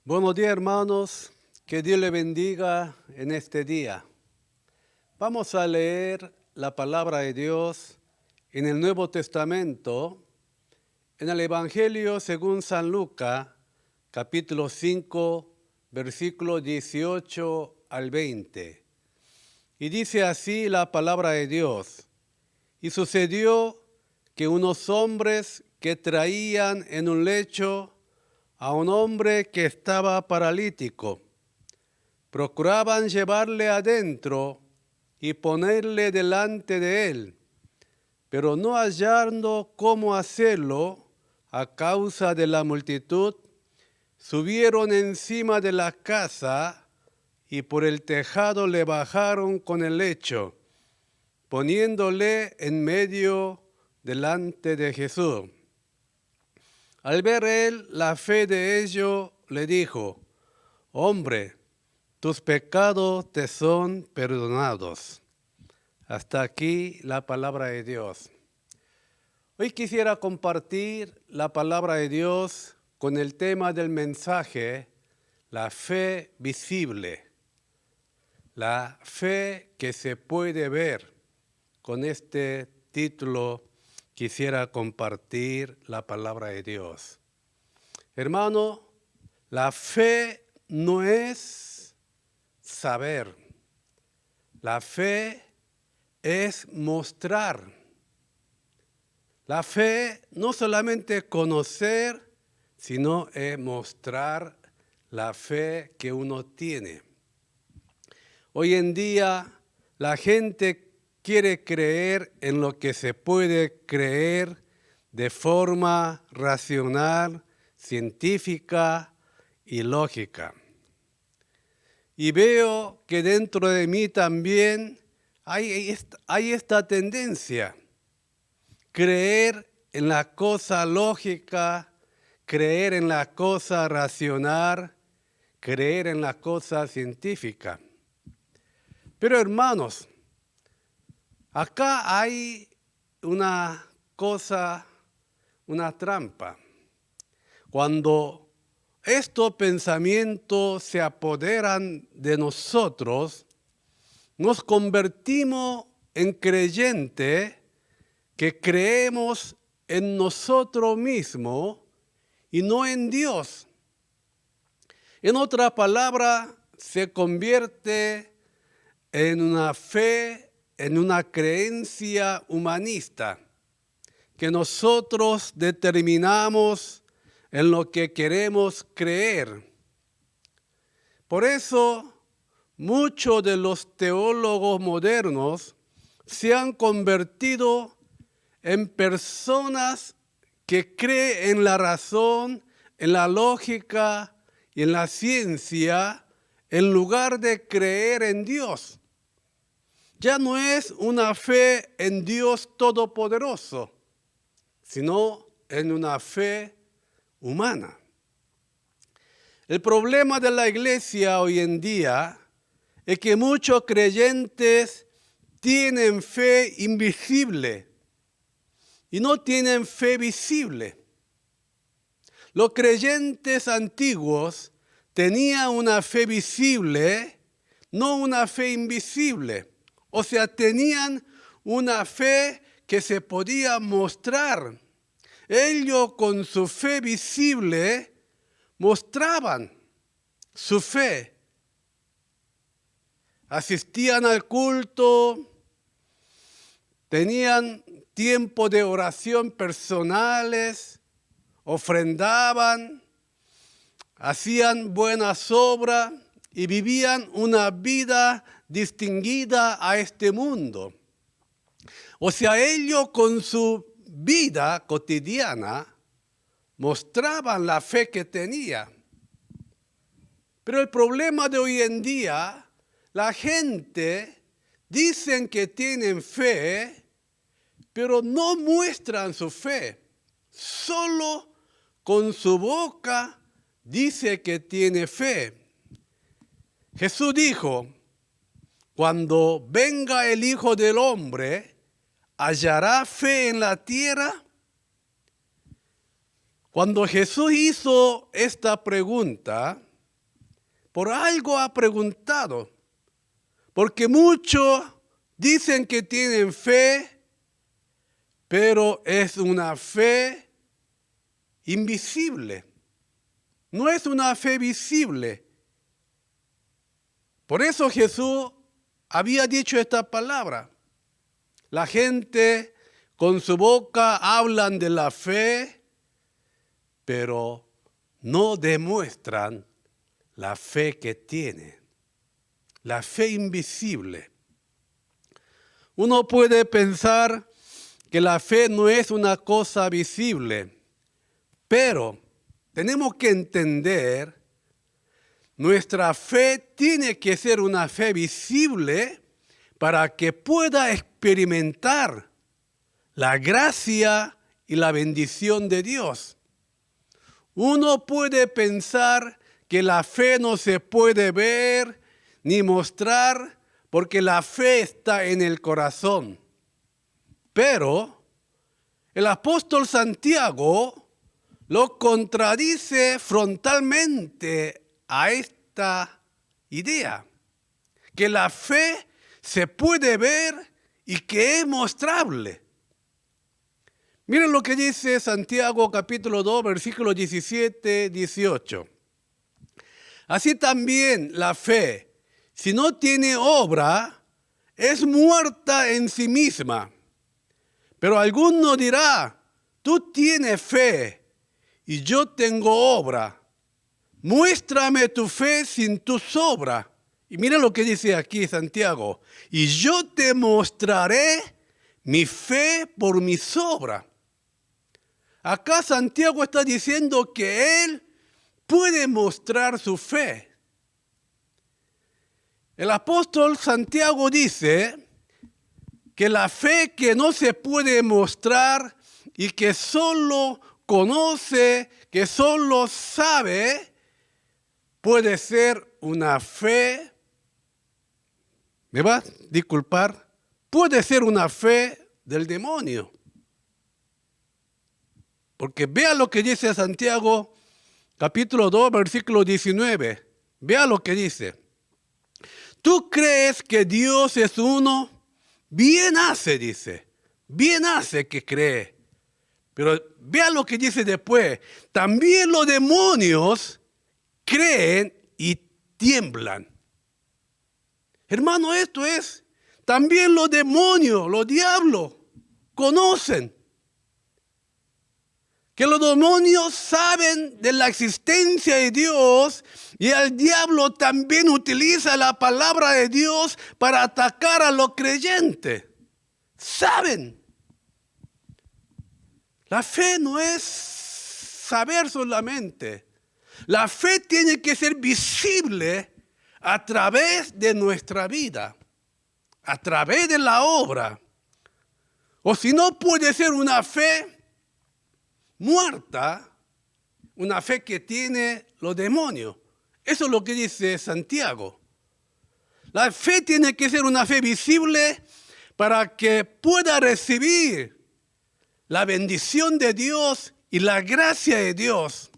Buenos días, hermanos. Que Dios le bendiga en este día. Vamos a leer la palabra de Dios en el Nuevo Testamento, en el Evangelio según San Lucas, capítulo 5, versículos 18 al 20. Y dice así la palabra de Dios. Y sucedió que unos hombres que traían en un lecho a un hombre que estaba paralítico, procuraban llevarle adentro y ponerle delante de él, pero no hallando cómo hacerlo a causa de la multitud, subieron encima de la casa y por el tejado le bajaron con el lecho, poniéndole en medio delante de Jesús. Al ver él la fe de ellos, le dijo: Hombre, tus pecados te son perdonados. Hasta aquí la palabra de Dios. Hoy quisiera compartir la palabra de Dios con el tema del mensaje, la fe visible, la fe que se puede ver. Con este título quisiera compartir la palabra de Dios. Hermano, la fe no es saber. La fe es mostrar. La fe no solamente conocer, sino es mostrar la fe que uno tiene. Hoy en día la gente quiere creer en lo que se puede creer de forma racional, científica y lógica. Y veo que dentro de mí también hay esta tendencia, creer en la cosa lógica, creer en la cosa racional, creer en la cosa científica. Pero hermanos, acá hay una cosa, una trampa. Cuando estos pensamientos se apoderan de nosotros, nos convertimos en creyentes que creemos en nosotros mismos y no en Dios. En otra palabra, se convierte en una fe, en una creencia humanista, que nosotros determinamos en lo que queremos creer. Por eso, muchos de los teólogos modernos se han convertido en personas que creen en la razón, en la lógica y en la ciencia, en lugar de creer en Dios. Ya no es una fe en Dios Todopoderoso, sino en una fe humana. El problema de la iglesia hoy en día es que muchos creyentes tienen fe invisible y no tienen fe visible. Los creyentes antiguos tenían una fe visible, no una fe invisible. O sea, tenían una fe que se podía mostrar. Ellos con su fe visible mostraban su fe. Asistían al culto, tenían tiempo de oración personales, ofrendaban, hacían buenas obras y vivían una vida distinguida a este mundo. O sea, ellos con su vida cotidiana mostraban la fe que tenía. Pero el problema de hoy en día, la gente dicen que tienen fe, pero no muestran su fe. Solo con su boca dice que tiene fe. Jesús dijo: cuando venga el Hijo del Hombre, ¿hallará fe en la tierra? Cuando Jesús hizo esta pregunta, por algo ha preguntado. Porque muchos dicen que tienen fe, pero es una fe invisible. No es una fe visible. Por eso Jesús había dicho esta palabra. La gente con su boca hablan de la fe, pero no demuestran la fe que tienen. La fe invisible. Uno puede pensar que la fe no es una cosa visible, pero tenemos que entender, nuestra fe tiene que ser una fe visible para que pueda experimentar la gracia y la bendición de Dios. Uno puede pensar que la fe no se puede ver ni mostrar porque la fe está en el corazón. Pero el apóstol Santiago lo contradice frontalmente a esta idea, que la fe se puede ver y que es mostrable. Miren lo que dice Santiago capítulo 2, versículos 17, 18. Así también la fe, si no tiene obra, es muerta en sí misma. Pero alguno dirá, tú tienes fe y yo tengo obra. Muéstrame tu fe sin tus obras. Y mira lo que dice aquí Santiago. Y yo te mostraré mi fe por mis obras. Acá Santiago está diciendo que él puede mostrar su fe. El apóstol Santiago dice que la fe que no se puede mostrar y que solo conoce, que solo sabe, puede ser una fe, ¿me va a disculpar? Puede ser una fe del demonio. Porque vea lo que dice Santiago, capítulo 2, versículo 19. Vea lo que dice. ¿Tú crees que Dios es uno? Bien hace, dice. Bien hace que cree. Pero vea lo que dice después. También los demonios creen y tiemblan. Hermano, esto es. También los demonios, los diablos, conocen. Que los demonios saben de la existencia de Dios y el diablo también utiliza la palabra de Dios para atacar a los creyentes. Saben. La fe no es saber solamente. La fe tiene que ser visible a través de nuestra vida, a través de la obra. O si no, puede ser una fe muerta, una fe que tiene los demonios. Eso es lo que dice Santiago. La fe tiene que ser una fe visible para que pueda recibir la bendición de Dios y la gracia de Dios.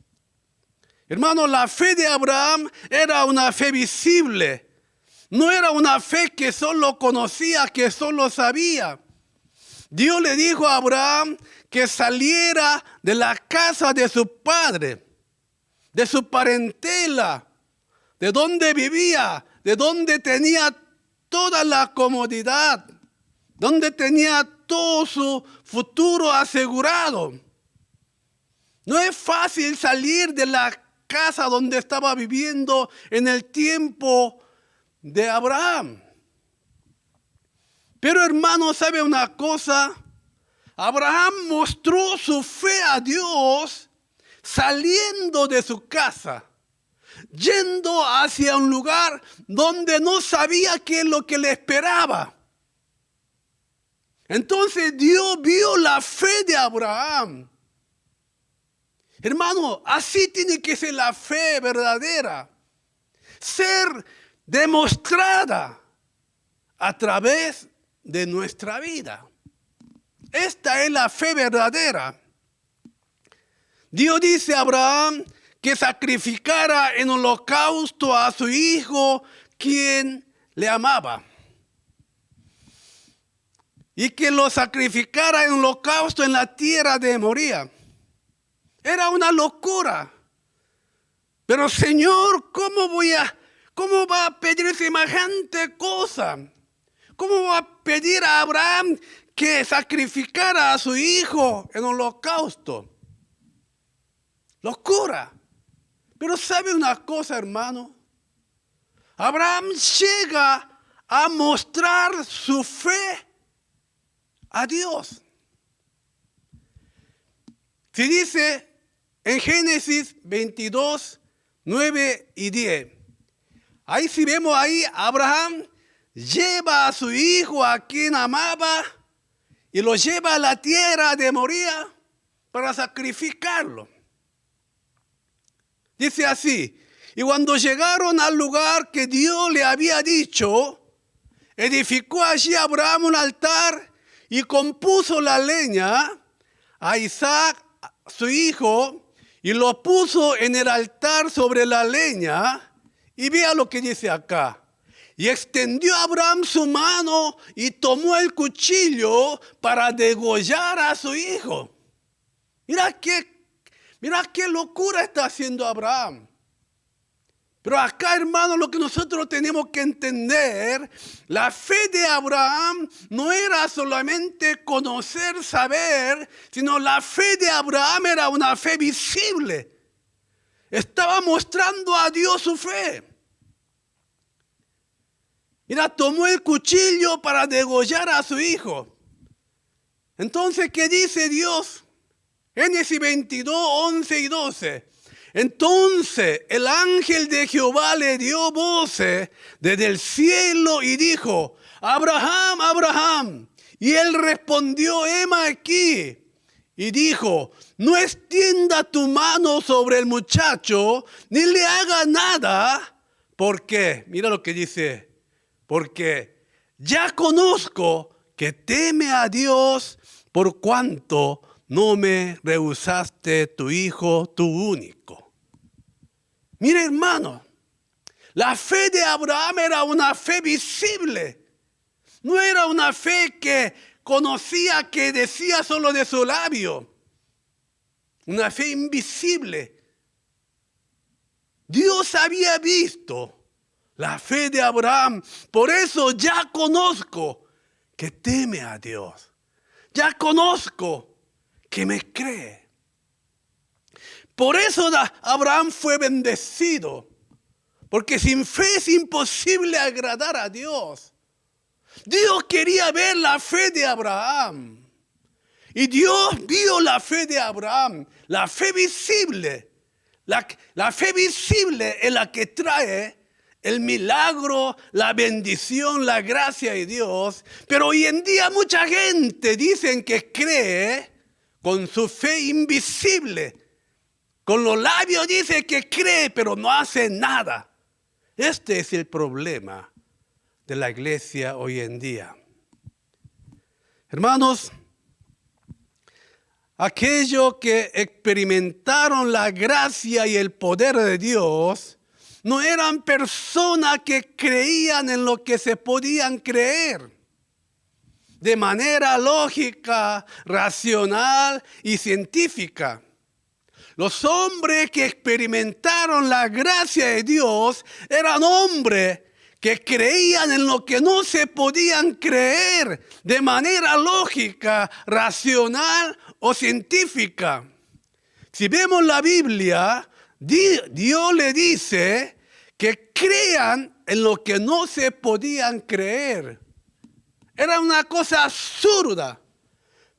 Hermano, la fe de Abraham era una fe visible. No era una fe que solo conocía, que solo sabía. Dios le dijo a Abraham que saliera de la casa de su padre, de su parentela, de donde vivía, de donde tenía toda la comodidad, donde tenía todo su futuro asegurado. No es fácil salir de la casa donde estaba viviendo en el tiempo de Abraham. Pero hermano, ¿sabe una cosa? Abraham mostró su fe a Dios saliendo de su casa, yendo hacia un lugar donde no sabía qué es lo que le esperaba. Entonces Dios vio la fe de Abraham. Hermano, así tiene que ser la fe verdadera. Ser demostrada a través de nuestra vida. Esta es la fe verdadera. Dios dice a Abraham que sacrificara en holocausto a su hijo, quien le amaba. Y que lo sacrificara en holocausto en la tierra de Moría. Era una locura. Pero Señor, ¿cómo va a pedir semejante cosa? ¿Cómo va a pedir a Abraham que sacrificara a su hijo en holocausto? Locura. Pero ¿sabe una cosa, hermano? Abraham llega a mostrar su fe a Dios. Se dice en Génesis 22, 9 y 10. Ahí si vemos ahí, Abraham lleva a su hijo a quien amaba y lo lleva a la tierra de Moría para sacrificarlo. Dice así: y cuando llegaron al lugar que Dios le había dicho, edificó allí Abraham un altar y compuso la leña a Isaac, su hijo, y lo puso en el altar sobre la leña. Y vea lo que dice acá. Y extendió Abraham su mano y tomó el cuchillo para degollar a su hijo. Mira qué locura está haciendo Abraham. Pero acá, hermano, lo que nosotros tenemos que entender, la fe de Abraham no era solamente conocer, saber, sino la fe de Abraham era una fe visible. Estaba mostrando a Dios su fe. Mira, tomó el cuchillo para degollar a su hijo. Entonces, ¿qué dice Dios? Génesis 22, 11 y 12. Entonces el ángel de Jehová le dio voces desde el cielo y dijo: Abraham, Abraham. Y él respondió: heme aquí. Y dijo: no extienda tu mano sobre el muchacho, ni le haga nada. ¿Por qué? Mira lo que dice. Porque ya conozco que teme a Dios, por cuanto no me rehusaste tu hijo, tu único. Mire, hermano, la fe de Abraham era una fe visible. No era una fe que conocía, que decía solo de su labio. Una fe invisible. Dios había visto la fe de Abraham. Por eso ya conozco que teme a Dios. Ya conozco que me cree. Por eso Abraham fue bendecido. Porque sin fe es imposible agradar a Dios. Dios quería ver la fe de Abraham. Y Dios vio la fe de Abraham. La fe visible. La fe visible es la que trae el milagro, la bendición, la gracia de Dios. Pero hoy en día mucha gente dicen que cree con su fe invisible. Con los labios dice que cree, pero no hace nada. Este es el problema de la iglesia hoy en día. Hermanos, aquellos que experimentaron la gracia y el poder de Dios no eran personas que creían en lo que se podían creer de manera lógica, racional y científica. Los hombres que experimentaron la gracia de Dios eran hombres que creían en lo que no se podían creer de manera lógica, racional o científica. Si vemos la Biblia, Dios le dice que crean en lo que no se podían creer. Era una cosa absurda,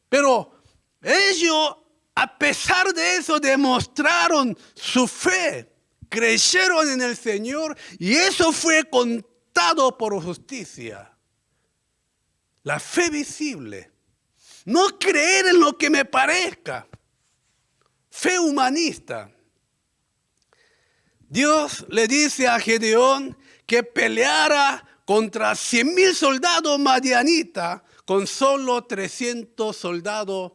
pero ellos, a pesar de eso, demostraron su fe, creyeron en el Señor y eso fue contado por justicia. La fe visible. No creer en lo que me parezca. Fe humanista. Dios le dice a Gedeón que peleara contra 100,000 soldados madianitas con solo 300 soldados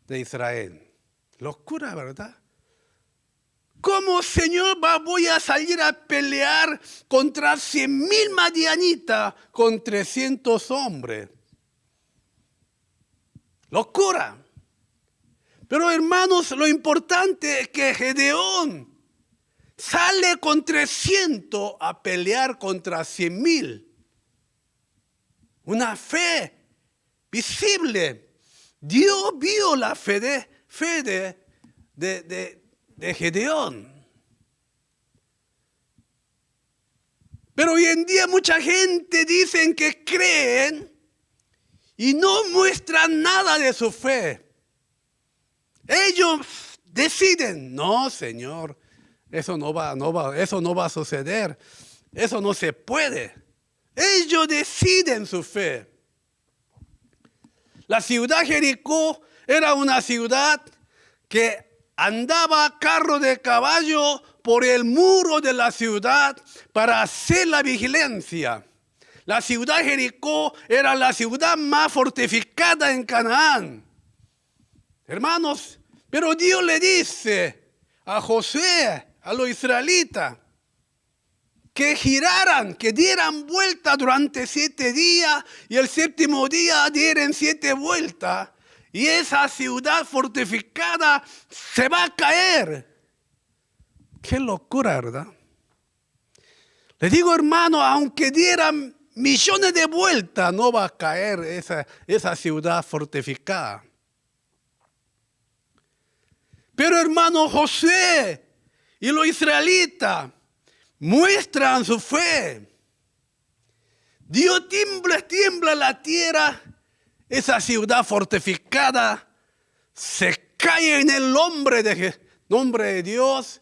de Israel. Locura, ¿verdad? ¿Cómo, Señor, voy a salir a pelear contra 100,000 madianitas con 300 hombres? Locura. Pero hermanos, lo importante es que Gedeón sale con 300 a pelear contra 100,000. Una fe visible. Dios vio la fe de Gedeón. Pero hoy en día mucha gente dicen que creen y no muestran nada de su fe. Ellos deciden, no, Señor, eso no va a suceder. Eso no se puede. Ellos deciden su fe. La ciudad Jericó era una ciudad que andaba carro de caballo por el muro de la ciudad para hacer la vigilancia. La ciudad Jericó era la ciudad más fortificada en Canaán. Hermanos, pero Dios le dice a Josué, a los israelitas, que giraran, que dieran vuelta durante 7 días y el 7º día dieran 7 vueltas y esa ciudad fortificada se va a caer. Qué locura, ¿verdad? Les digo, hermano, aunque dieran millones de vueltas, no va a caer esa ciudad fortificada. Pero hermano, Josué y los israelitas muestran su fe. Dios tiembla la tierra, esa ciudad fortificada se cae en el nombre de Dios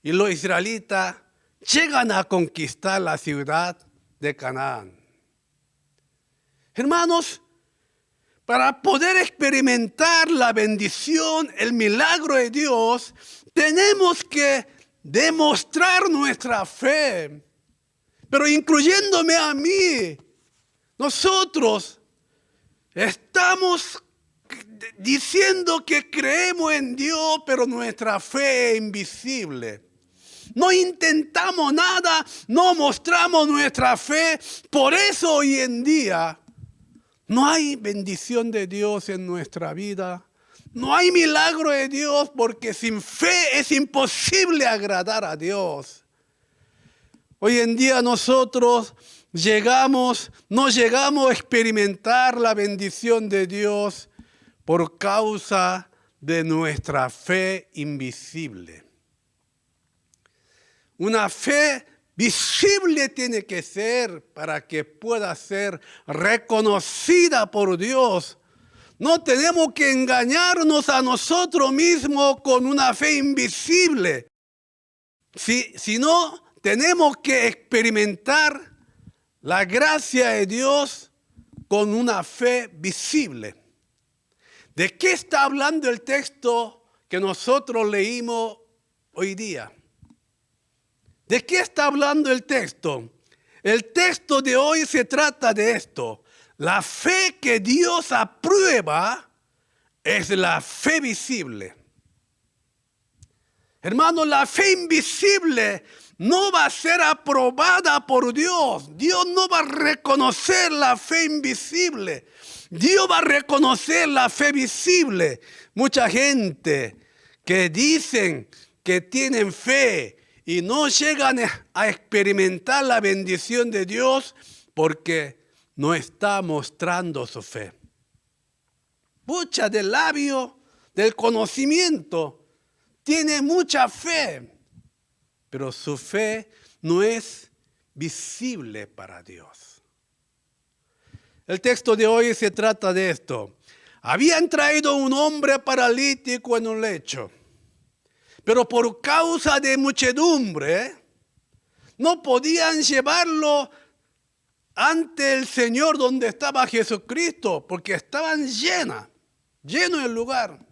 y los israelitas llegan a conquistar la ciudad de Canaán. Hermanos, para poder experimentar la bendición, el milagro de Dios, tenemos que demostrar nuestra fe. Pero incluyéndome a mí, nosotros estamos diciendo que creemos en Dios, pero nuestra fe es invisible. No intentamos nada, no mostramos nuestra fe. Por eso hoy en día no hay bendición de Dios en nuestra vida. No hay milagro de Dios porque sin fe es imposible agradar a Dios. Hoy en día nosotros no llegamos a experimentar la bendición de Dios por causa de nuestra fe invisible. Una fe visible tiene que ser para que pueda ser reconocida por Dios. No tenemos que engañarnos a nosotros mismos con una fe invisible. Sino tenemos que experimentar la gracia de Dios con una fe visible. ¿De qué está hablando el texto que nosotros leímos hoy día? ¿De qué está hablando el texto? El texto de hoy se trata de esto. La fe que Dios aprueba es la fe visible. Hermano, la fe invisible no va a ser aprobada por Dios. Dios no va a reconocer la fe invisible. Dios va a reconocer la fe visible. Mucha gente que dicen que tienen fe y no llegan a experimentar la bendición de Dios porque no está mostrando su fe. Mucha del labio, del conocimiento, tiene mucha fe, pero su fe no es visible para Dios. El texto de hoy se trata de esto. Habían traído un hombre paralítico en un lecho, pero por causa de muchedumbre no podían llevarlo ante el Señor donde estaba Jesucristo, porque estaban lleno el lugar.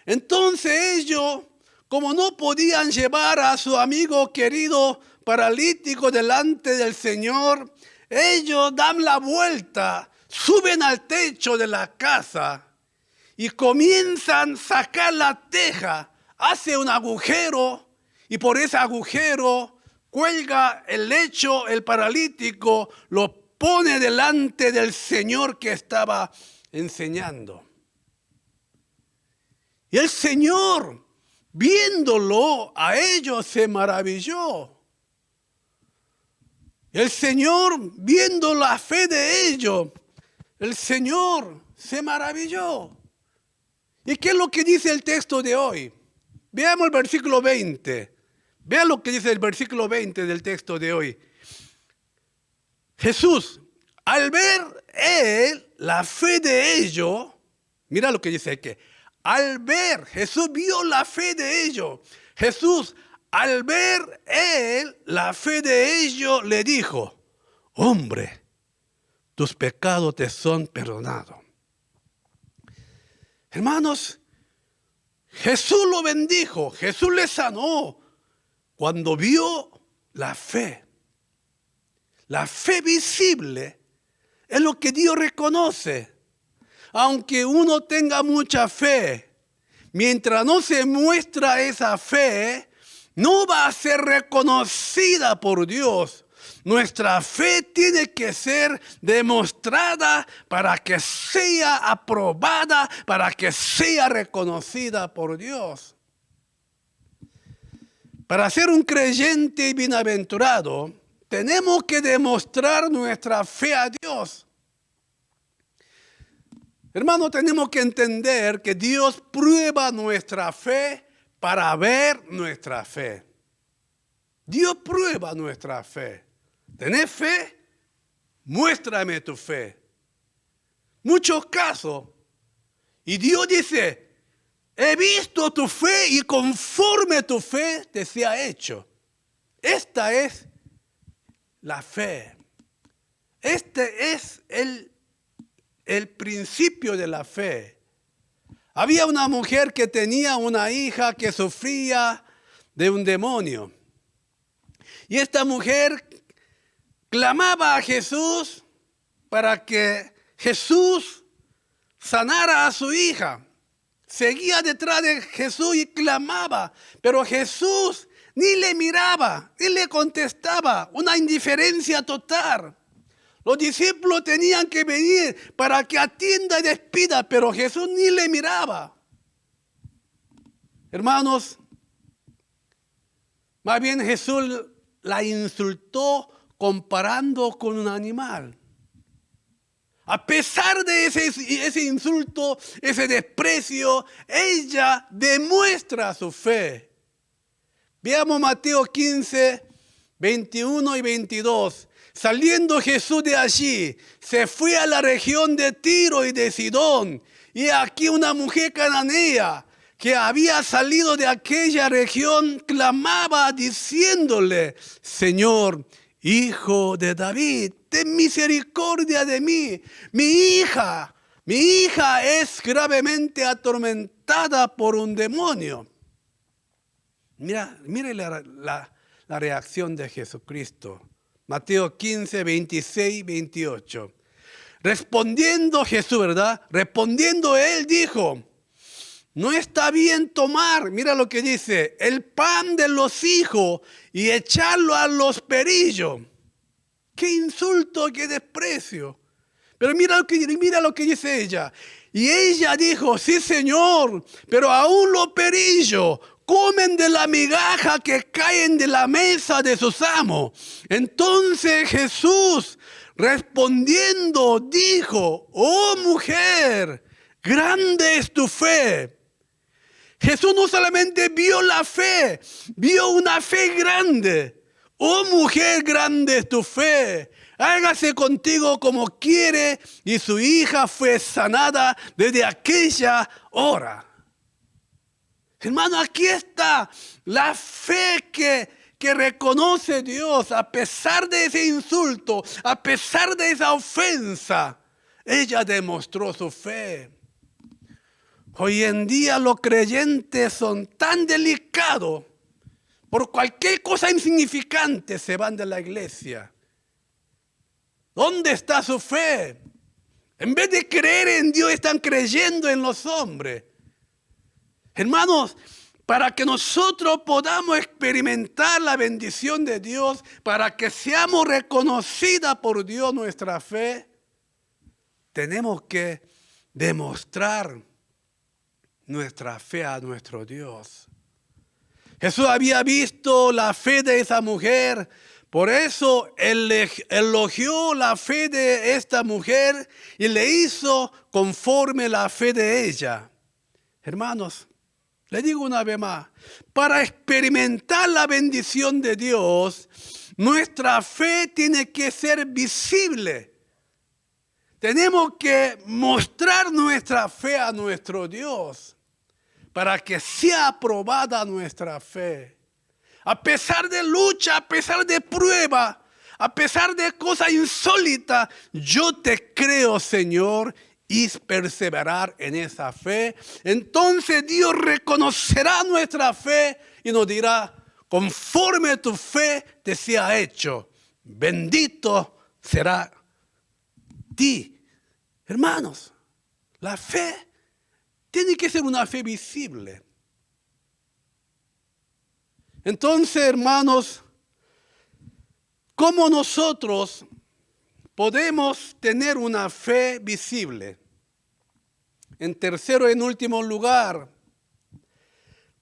Entonces ellos, como no podían llevar a su amigo querido paralítico delante del Señor, ellos dan la vuelta, suben al techo de la casa y comienzan a sacar la teja hace un agujero y por ese agujero cuelga el lecho, el paralítico, lo pone delante del Señor que estaba enseñando. Y el Señor, viéndolo a ellos, se maravilló. El Señor, viendo la fe de ellos, el Señor se maravilló. ¿Y qué es lo que dice el texto de hoy? Veamos el versículo 20. Vean lo que dice el versículo 20 del texto de hoy. Jesús, al ver él la fe de ellos, mira lo que dice aquí. Al ver, Jesús vio la fe de ellos. Jesús, al ver él la fe de ellos, le dijo: hombre, tus pecados te son perdonados. Hermanos, Jesús lo bendijo, Jesús le sanó cuando vio la fe. La fe visible es lo que Dios reconoce. Aunque uno tenga mucha fe, mientras no se muestra esa fe, no va a ser reconocida por Dios. Nuestra fe tiene que ser demostrada para que sea aprobada, para que sea reconocida por Dios. Para ser un creyente y bienaventurado, tenemos que demostrar nuestra fe a Dios. Hermano, tenemos que entender que Dios prueba nuestra fe para ver nuestra fe. Dios prueba nuestra fe. ¿Tenés fe? Muéstrame tu fe. Muchos casos. Y Dios dice: he visto tu fe y conforme tu fe te sea hecho. Esta es la fe. Este es el principio de la fe. Había una mujer que tenía una hija que sufría de un demonio. Y esta mujer clamaba a Jesús para que Jesús sanara a su hija. Seguía detrás de Jesús y clamaba, pero Jesús ni le miraba, ni le contestaba, una indiferencia total. Los discípulos tenían que venir para que atienda y despida, pero Jesús ni le miraba. Hermanos, más bien Jesús la insultó comparando con un animal. A pesar de ese insulto, ese desprecio, ella demuestra su fe. Veamos Mateo 15, 21 y 22. Saliendo Jesús de allí, se fue a la región de Tiro y de Sidón. Y aquí una mujer cananea que había salido de aquella región clamaba diciéndole: Señor, Hijo de David, ten misericordia de mí. Mi hija es gravemente atormentada por un demonio. Mire la reacción de Jesucristo. Mateo 15, 26, 28. Respondiendo Jesús, ¿verdad? Respondiendo él dijo: no está bien tomar, mira lo que dice, el pan de los hijos y echarlo a los perillos. ¡Qué insulto, qué desprecio! Pero mira lo que dice ella. Y ella dijo: sí, Señor, pero aún los perillos comen de la migaja que caen de la mesa de sus amos. Entonces Jesús, respondiendo, dijo: oh mujer, grande es tu fe. Jesús no solamente vio la fe, vio una fe grande. Oh mujer, grande es tu fe. Hágase contigo como quiere. Y su hija fue sanada desde aquella hora. Hermano, aquí está la fe que reconoce Dios a pesar de ese insulto, a pesar de esa ofensa. Ella demostró su fe. Hoy en día los creyentes son tan delicados, por cualquier cosa insignificante se van de la iglesia. ¿Dónde está su fe? En vez de creer en Dios, están creyendo en los hombres. Hermanos, para que nosotros podamos experimentar la bendición de Dios, para que seamos reconocidas por Dios nuestra fe, tenemos que demostrar nuestra fe a nuestro Dios. Jesús había visto la fe de esa mujer, por eso elogió la fe de esta mujer y le hizo conforme la fe de ella. Hermanos, le digo una vez más, para experimentar la bendición de Dios, nuestra fe tiene que ser visible. Tenemos que mostrar nuestra fe a nuestro Dios para que sea aprobada nuestra fe. A pesar de lucha, a pesar de prueba, a pesar de cosas insólitas, yo te creo, Señor, y perseverar en esa fe. Entonces Dios reconocerá nuestra fe y nos dirá, conforme tu fe te sea hecho, bendito será ti. Hermanos, la fe tiene que ser una fe visible. Entonces, hermanos, ¿cómo nosotros podemos tener una fe visible? En tercero y en último lugar,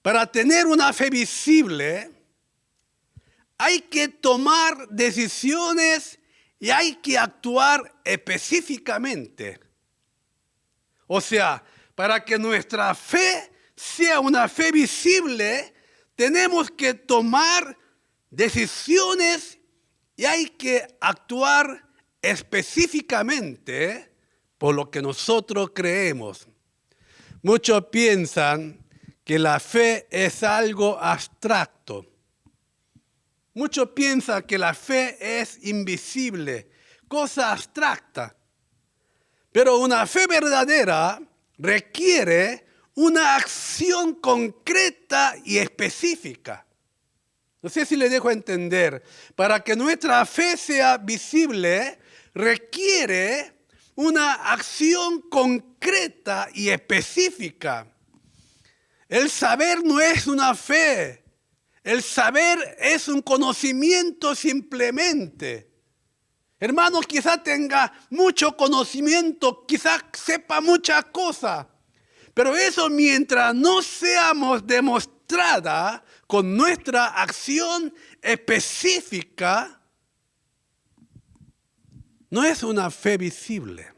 para tener una fe visible, hay que tomar decisiones y hay que actuar específicamente. O sea, para que nuestra fe sea una fe visible, tenemos que tomar decisiones y hay que actuar específicamente por lo que nosotros creemos. Muchos piensan que la fe es algo abstracto. Muchos piensan que la fe es invisible, cosa abstracta. Pero una fe verdadera requiere una acción concreta y específica. No sé si le dejo entender. Para que nuestra fe sea visible, requiere una acción concreta y específica. El saber no es una fe. El saber es un conocimiento simplemente. Hermanos, quizás tenga mucho conocimiento, quizás sepa muchas cosas. Pero eso mientras no seamos demostrada con nuestra acción específica, no es una fe visible.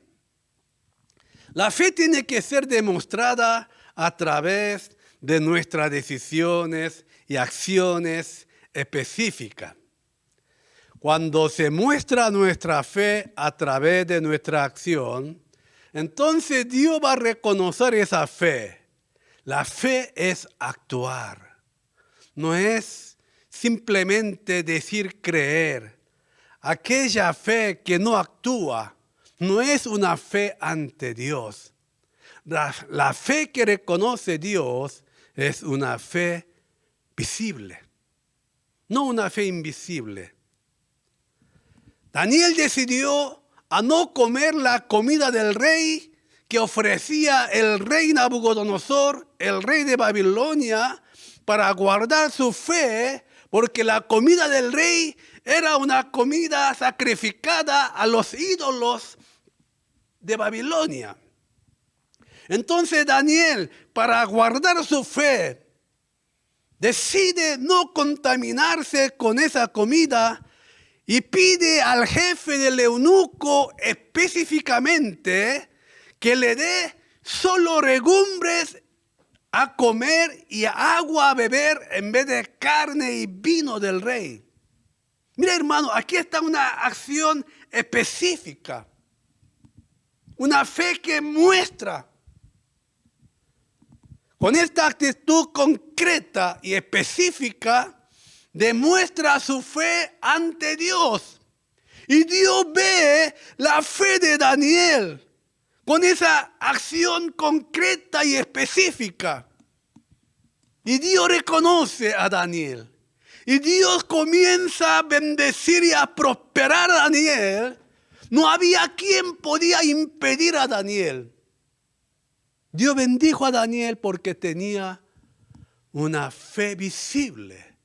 La fe tiene que ser demostrada a través de nuestras decisiones y acciones específicas. Cuando se muestra nuestra fe a través de nuestra acción, entonces Dios va a reconocer esa fe. La fe es actuar. No es simplemente decir creer. Aquella fe que no actúa no es una fe ante Dios. La fe que reconoce Dios es una fe visible, no una fe invisible. Daniel decidió a no comer la comida del rey que ofrecía el rey Nabucodonosor, el rey de Babilonia, para guardar su fe, porque la comida del rey era una comida sacrificada a los ídolos de Babilonia. Entonces Daniel, para guardar su fe, decide no contaminarse con esa comida y pide al jefe del eunuco específicamente que le dé solo legumbres a comer y agua a beber en vez de carne y vino del rey. Mira, hermano, aquí está una acción específica, una fe que muestra. Con esta actitud concreta y específica, demuestra su fe ante Dios. Y Dios ve la fe de Daniel con esa acción concreta y específica. Y Dios reconoce a Daniel. Y Dios comienza a bendecir y a prosperar a Daniel. No había quien podía impedir a Daniel. Dios bendijo a Daniel porque tenía una fe visible.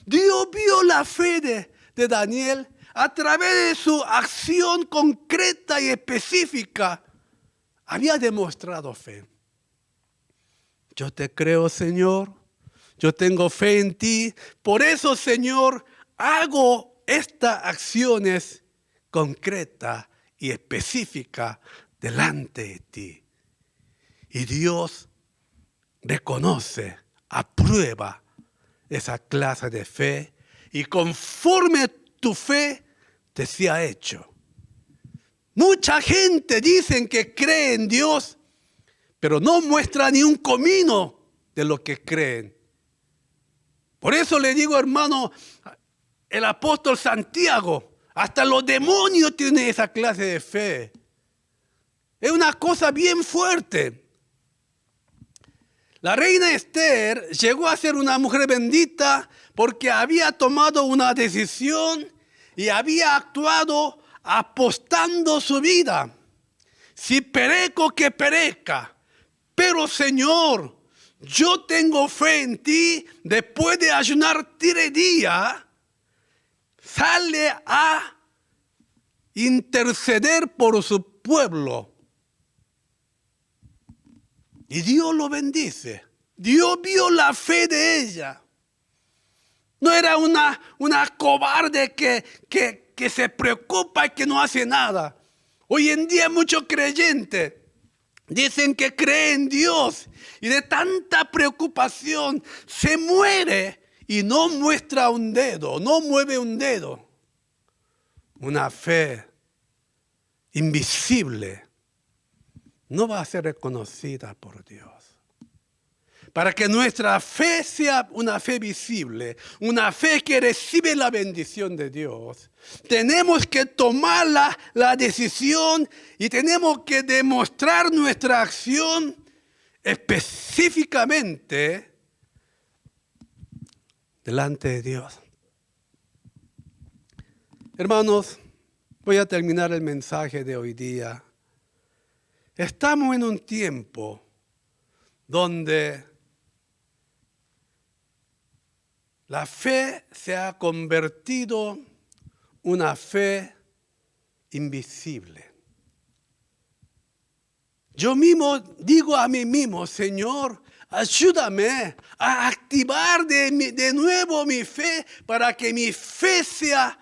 Dios vio la fe de Daniel a través de su acción concreta y específica. Había demostrado fe. Yo te creo, Señor. Yo tengo fe en ti. Por eso, Señor, hago estas acciones concretas y específicas delante de ti. Y Dios reconoce, aprueba esa clase de fe y conforme tu fe te sea hecho. Mucha gente dice que cree en Dios, pero no muestra ni un comino de lo que creen. Por eso le digo, hermano, el apóstol Santiago, hasta los demonios tienen esa clase de fe. Es una cosa bien fuerte. La reina Esther llegó a ser una mujer bendita porque había tomado una decisión y había actuado apostando su vida. Si perezco, que perezca. Pero Señor, yo tengo fe en ti. Después de ayunar 3 días, sale a interceder por su pueblo. Y Dios lo bendice. Dios vio la fe de ella. No era una cobarde que se preocupa y que no hace nada. Hoy en día muchos creyentes dicen que creen en Dios y de tanta preocupación se muere y no muestra un dedo, no mueve un dedo. Una fe invisible no va a ser reconocida por Dios. Para que nuestra fe sea una fe visible, una fe que recibe la bendición de Dios, tenemos que tomar la decisión y tenemos que demostrar nuestra acción específicamente delante de Dios. Hermanos, voy a terminar el mensaje de hoy día. Estamos en un tiempo donde la fe se ha convertido en una fe invisible. Yo mismo digo a mí mismo, Señor, ayúdame a activar de nuevo mi fe para que mi fe sea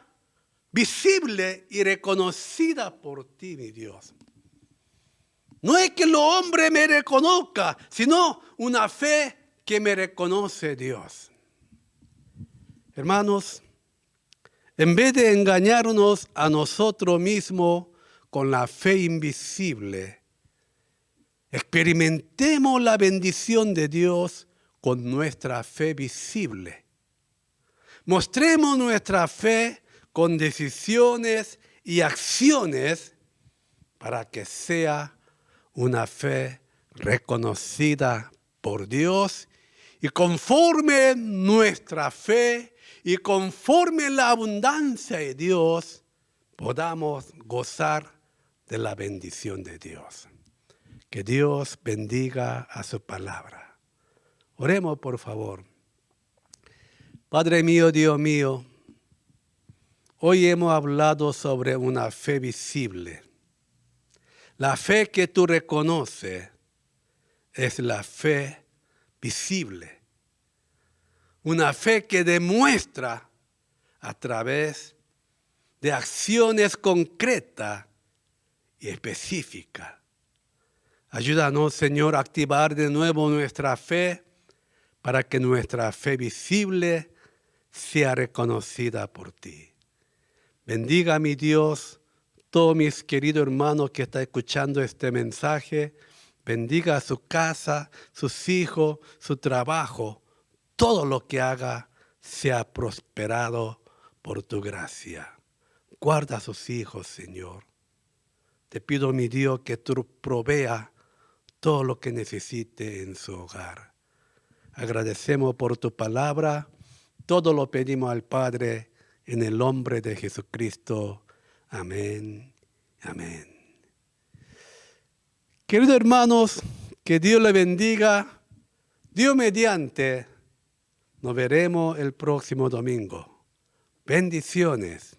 visible y reconocida por ti, mi Dios. No es que los hombres me reconozcan, sino una fe que me reconoce Dios. Hermanos, en vez de engañarnos a nosotros mismos con la fe invisible, experimentemos la bendición de Dios con nuestra fe visible. Mostremos nuestra fe con decisiones y acciones para que sea una fe reconocida por Dios y conforme nuestra fe y conforme la abundancia de Dios podamos gozar de la bendición de Dios. Que Dios bendiga a su palabra. Oremos, por favor. Padre mío, Dios mío, hoy hemos hablado sobre una fe visible. La fe que tú reconoces es la fe visible. Una fe que demuestra a través de acciones concretas y específicas. Ayúdanos, Señor, a activar de nuevo nuestra fe para que nuestra fe visible sea reconocida por ti. Bendiga, mi Dios, todos mis queridos hermanos que están escuchando este mensaje. Bendiga su casa, sus hijos, su trabajo. Todo lo que haga sea prosperado por tu gracia. Guarda a sus hijos, Señor. Te pido, mi Dios, que tú provea todo lo que necesite en su hogar. Agradecemos por tu palabra. Todo lo pedimos al Padre en el nombre de Jesucristo. Amén. Amén. Queridos hermanos, que Dios les bendiga. Dios mediante, Nos veremos el próximo domingo. Bendiciones.